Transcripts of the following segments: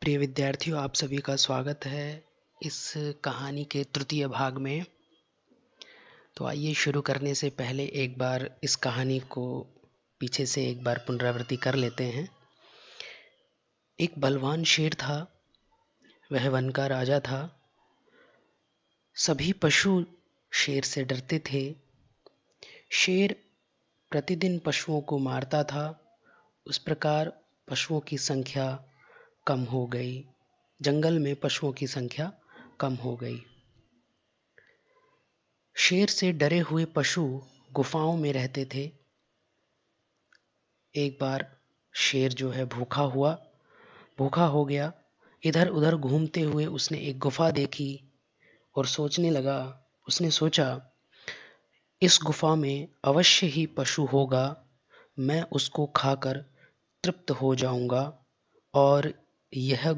प्रिय विद्यार्थियों, आप सभी का स्वागत है इस कहानी के तृतीय भाग में। तो आइए शुरू करने से पहले एक बार इस कहानी को पीछे से एक बार पुनरावृत्ति कर लेते हैं। एक बलवान शेर था, वह वन का राजा था। सभी पशु शेर से डरते थे। शेर प्रतिदिन पशुओं को मारता था। उस प्रकार पशुओं की संख्या कम हो गई। जंगल में पशुओं की संख्या कम हो गई। शेर से डरे हुए पशु गुफाओं में रहते थे। एक बार शेर जो है भूखा हो गया। इधर उधर घूमते हुए उसने एक गुफा देखी और सोचने लगा। उसने सोचा, इस गुफा में अवश्य ही पशु होगा। मैं उसको खाकर तृप्त हो जाऊंगा और यह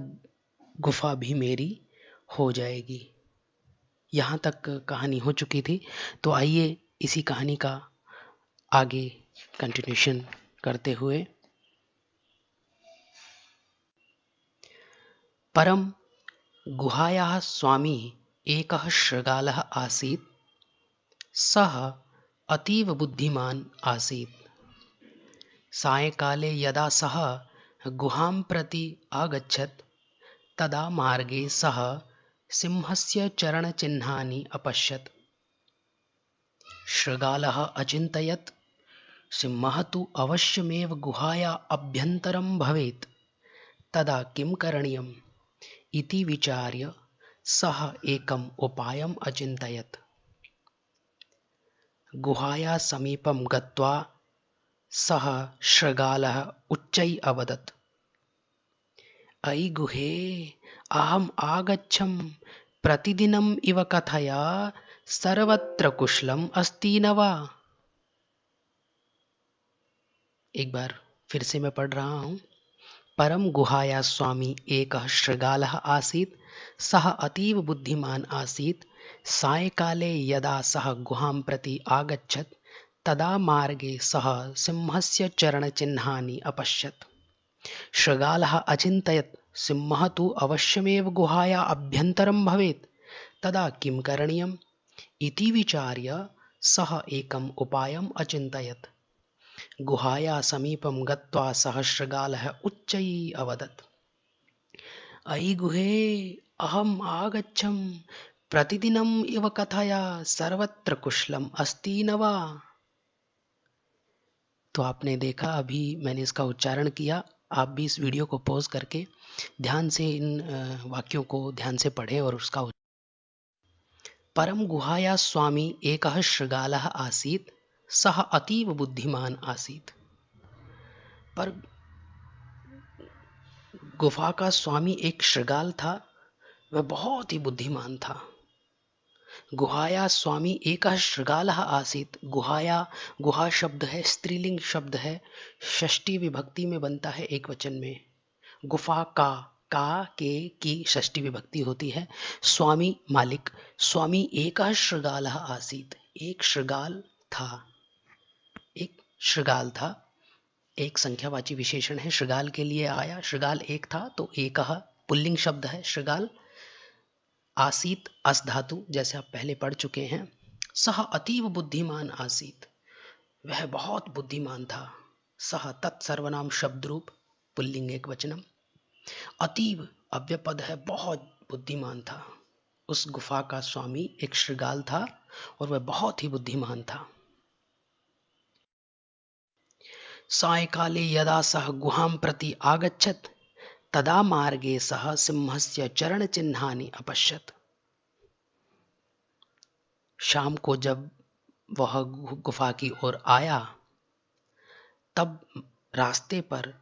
गुफा भी मेरी हो जाएगी। यहाँ तक कहानी हो चुकी थी। तो आइए इसी कहानी का आगे कंटिन्यूशन करते हुए। परम गुहायाः स्वामी एकः शृगालः आसीत्। सः अतीव बुद्धिमान् आसीत्। सायंकाले यदा सः गुहां प्रति आगच्छत् तदा मार्गे सः सिंहस्य चरणचिह्नानि अपश्यत्। शृगालः अचिन्तयत्, सिंहः तु अवश्यमेव गुहाया अभ्यन्तरं भवेत्। तदा किं करणीयम् इति विचार्य सः एकम् उपायम् अचिन्तयत्। गुहाया समीपं गत्वा सः शृगालः उच्चैः अवदत्, अयि गुहे, अहम् आगच्छं प्रतिदिनम् इव कथया सर्वत्र कुशलम् अस्ति न वा? एक बार फिर से मैं पढ़ रहा हूँ। परम गुहाया स्वामी एकः शृगालः आसीत्। सः अतीव बुद्धिमान् आसीत्। सायंकाले यदा सः गुहां प्रति आगच्छत् तदा मार्गे सः सिंहस्य चरणचिह्नानि अपश्यत्। शृगालः अचिन्तयत्, सिंहः तु अवश्यमेव गुहाया अभ्यन्तरं भवेत्। तदा किं करणीयम् इति विचार्य सः एकम् उपायम् अचिन्तयत्। गुहाया समीपं गत्वा सः शृगालः उच्चैः अवदत्, अयि गुहे, अहम् आगच्छं प्रतिदिनम् इव कथया सर्वत्र कुशलम् अस्ति न वा? तो आपने देखा, अभी मैंने इसका उच्चारण किया। आप भी इस वीडियो को पॉज करके ध्यान से इन वाक्यों को ध्यान से पढ़ें और उसका परम गुहाया स्वामी एकः शृगालः आसीत्। सः अतीव बुद्धिमान् आसीत्। पर गुफा का स्वामी एक शृगाल था, वह बहुत ही बुद्धिमान था। गुहाया स्वामी एकः शृगालः आसीत्। गुहा शब्द है, स्त्रीलिंग शब्द है, षष्ठी विभक्ति में बनता है, एक वचन में। गुफा का के की षष्ठी विभक्ति होती है। स्वामी मालिक, स्वामी एकः शृगालः आसीत्, एक शृगाल था। एक संख्यावाची विशेषण है, शृगाल के लिए आया। शृगाल एक था तो एकः पुल्लिंग शब्द है शृगाल। आसीत अस धातु, जैसे आप पहले पढ़ चुके हैं। सह अतीव बुद्धिमान आसीत, वह बहुत बुद्धिमान था। सह तत्सर्वनाम शब्द रूप, पुल्लिंग एक वचनम। अतीव अव्यपद है, बहुत बुद्धिमान था। उस गुफा का स्वामी एक शृगाल था और वह बहुत ही बुद्धिमान था। सायंकाले यदा सः गुहां प्रति आगच्छत् तदा मार्गे सः सिंहस्य चरणचिह्नानि अपश्यत्। शाम को जब वह गुफा की ओर आया तब रास्ते पर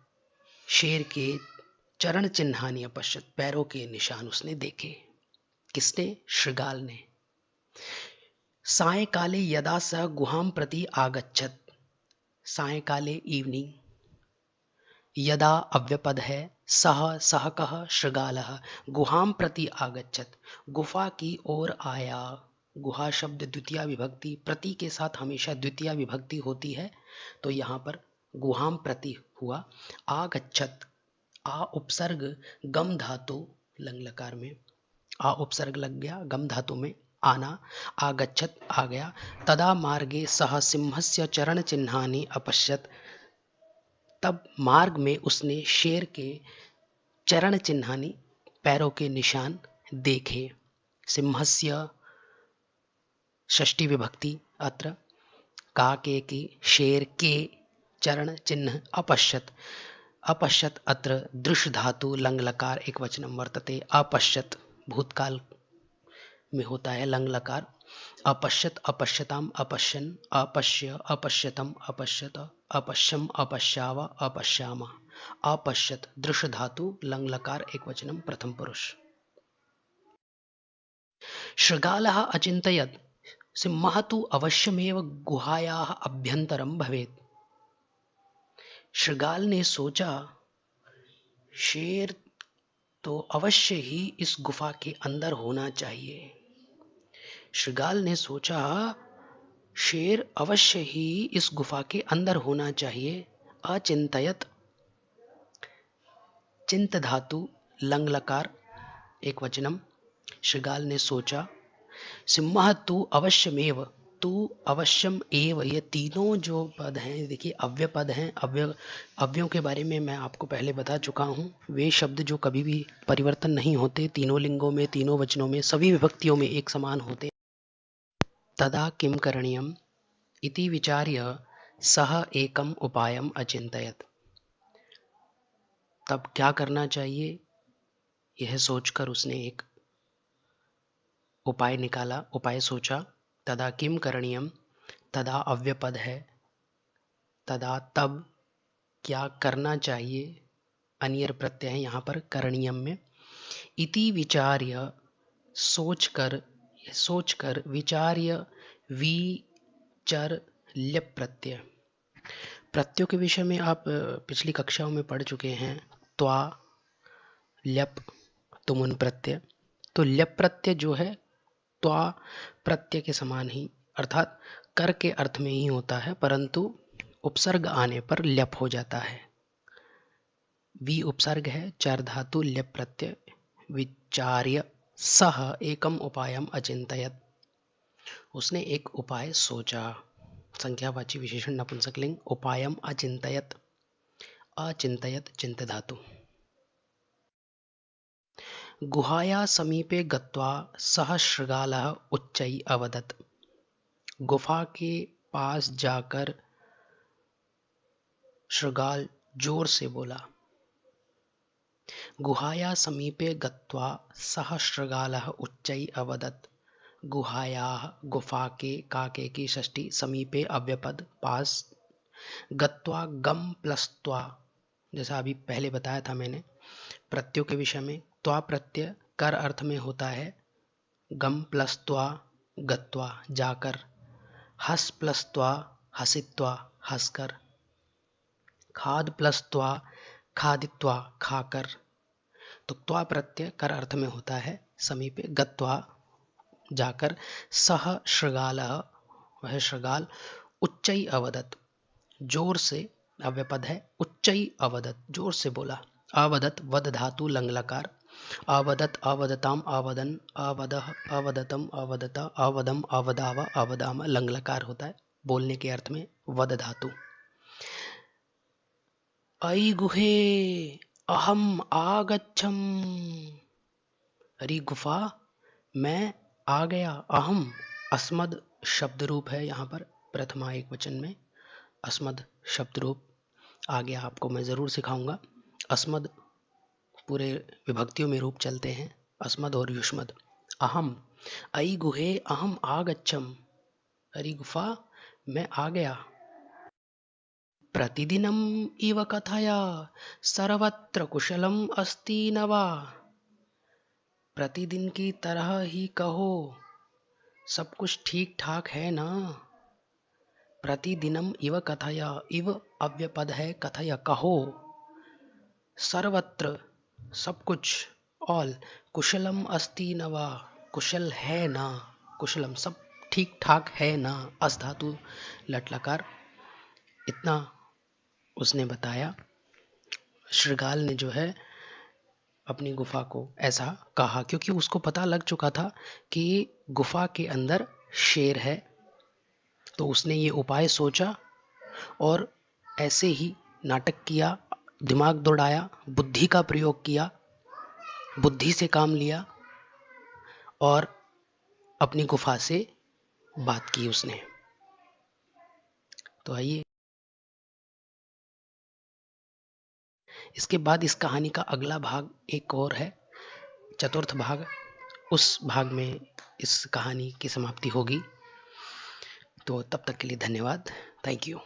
शेर के चरण चिन्हानि अपश्यत्, पैरों के निशान उसने देखे। किसने? शृगाल ने। सायंकाले यदा सः गुहां प्रति आगच्छत्, सायंकाले इवनिंग, यदा अव्यपद है, सह कः शृगालः, गुहां प्रति आगच्छत्, गुफा की ओर आया। गुहा शब्द द्वितीय विभक्ति, प्रति के साथ हमेशा द्वितीय विभक्ति होती है, तो यहाँ पर गुहां प्रति हुआ। आगच्छत्, आ उपसर्ग गम धातु लंग लकार में आ उपसर्ग लग गया, गम धातु में आना, आगच्छत आ गया। तदा मार्गे सह सिंहस्य चरण चिन्हानि अपश्यत, तब मार्ग में उसने शेर के चरण चिन्हानि पैरों के निशान देखे। सिंहस्य षष्ठी विभक्ति अत्र, काके की शेर के चरण चिन्ह अपश्यत, अपश्यत अत्र दृश धातु लंग लकार एक वचनम वर्तते। अपश्यत भूतकाल में होता है लंग लकार। अपश्यत अपश्यताम अपश्यन अपश्य अपश्यतम अपश्यत अपश्यम अपश्याव अपश्याम। अपश्यत दृश धातु लंग लकार एक वचनम प्रथम पुरुष। शृगालः अचिन्तयत् सिंहः तु अवश्यमेव गुहायाः अभ्यन्तरं भवेत्। शृगाल ने सोचा शेर तो अवश्य ही इस गुफा के अंदर होना चाहिए। शृगाल ने सोचा शेर अवश्य ही इस गुफा के अंदर होना चाहिए। अचिंतयत चिंत धातु लंग लकार एक वचनम। शृगाल ने सोचा। सिंह तू अवश्यमेव, तू अवश्यम एव, ये तीनों जो पद हैं देखिए अव्यय पद हैं। अव्ययों के बारे में मैं आपको पहले बता चुका हूँ। वे शब्द जो कभी भी परिवर्तन नहीं होते, तीनों लिंगों में, तीनों वचनों में, सभी विभक्तियों में एक समान होते। तदा किम करणीयम इति विचार्य सह एकम उपायम अचिंतयत, तब क्या करना चाहिए यह सोचकर उसने एक उपाय निकाला, उपाय सोचा। तदा किम करणीयम, तदा अव्यय पद है, तदा तब क्या करना चाहिए, अनियर प्रत्यय है यहाँ पर करणीयम में। इति विचार्य सोचकर, सोचकर, विचार्य विचर ल्यप प्रत्यय। प्रत्ययों के विषय में आप पिछली कक्षाओं में पढ़ चुके हैं। त्वा ल्यप तुमुन प्रत्यय, तो ल्यप प्रत्यय जो है त्वा प्रत्यय के समान ही, अर्थात कर के अर्थ में ही होता है, परंतु उपसर्ग आने पर ल्यप हो जाता है। वी उपसर्ग है, चार धातु ल्यप प्रत्यय। विचार्य सह एकम उपायम अचिंतयत, उसने एक उपाय सोचा। संख्यावाची विशेषण नपुंसकलिंग। उपायम अचिंतयत, अचिंतयत चिंत धातु। गुहाया समीपे गत्वा सह शृगालः उच्चै अवदत्, गुफा के पास जाकर शृगाल जोर से बोला। गुहाया समीपे गत्वा सह शृगालः उच्चै अवदत्, गुहाया गुफा के, काके की षष्ठी, समीपे अव्यपद पास, गत्वा गम प्लस त्वा, जैसा अभी पहले बताया था मैंने प्रत्ययों के विषय में। त्वा प्रत्यय कर अर्थ में होता है, गम प्लस त्वा गत्वा जाकर, हस प्लस त्वा हसित्वा हंसकर, खाद प्लस त्वा खादित्वा खाकर। तो त्वा प्रत्यय कर अर्थ में होता है, समीपे, गत्वा जाकर, सह शृगालः वह शृगाल, उच्चै अवदत् जोर से, अव्यपद है, उच्चै अवदत् जोर से बोला। अवदत् वद धातु लंग लकार। अवदत् अवदताम अवदन अवदह अवदतम अवदता अवदम अवदाव अवदाम लंग लकार होता है बोलने के अर्थ में, वद धातु। अयि गुहे अहम आगच्छम, अरे गुफा मैं आ गया। अहम अस्मद शब्द रूप है यहाँ पर प्रथमा एक वचन में, अस्मद शब्द रूप आ गया, आपको मैं ज़रूर सिखाऊंगा। अस्मद पूरे विभक्तियों में रूप चलते हैं, अस्मद और युष्मद। अहम अयि गुहे अहम आगच्छम, अरे गुफा मैं आ गया। प्रतिदिनम इव कथया सर्वत्र कुशलम अस्ति न वा, प्रतिदिन की तरह ही कहो सब कुछ ठीक ठाक है ना। प्रतिदिनम इव कथया, इव अव्यपद है, कथया कहो, सर्वत्र सब कुछ, ऑल, कुशलम अस्ति न वा कुशल है ना, कुशलम सब ठीक ठाक है ना, अस धातु लट लकार। इतना उसने बताया। शृगाल ने जो है अपनी गुफा को ऐसा कहा, क्योंकि उसको पता लग चुका था कि गुफा के अंदर शेर है। तो उसने ये उपाय सोचा और ऐसे ही नाटक किया, दिमाग दौड़ाया, बुद्धि का प्रयोग किया, बुद्धि से काम लिया और अपनी गुफा से बात की उसने। तो आइए, इसके बाद इस कहानी का अगला भाग एक और है, चतुर्थ भाग। उस भाग में इस कहानी की समाप्ति होगी। तो तब तक के लिए धन्यवाद। Thank you.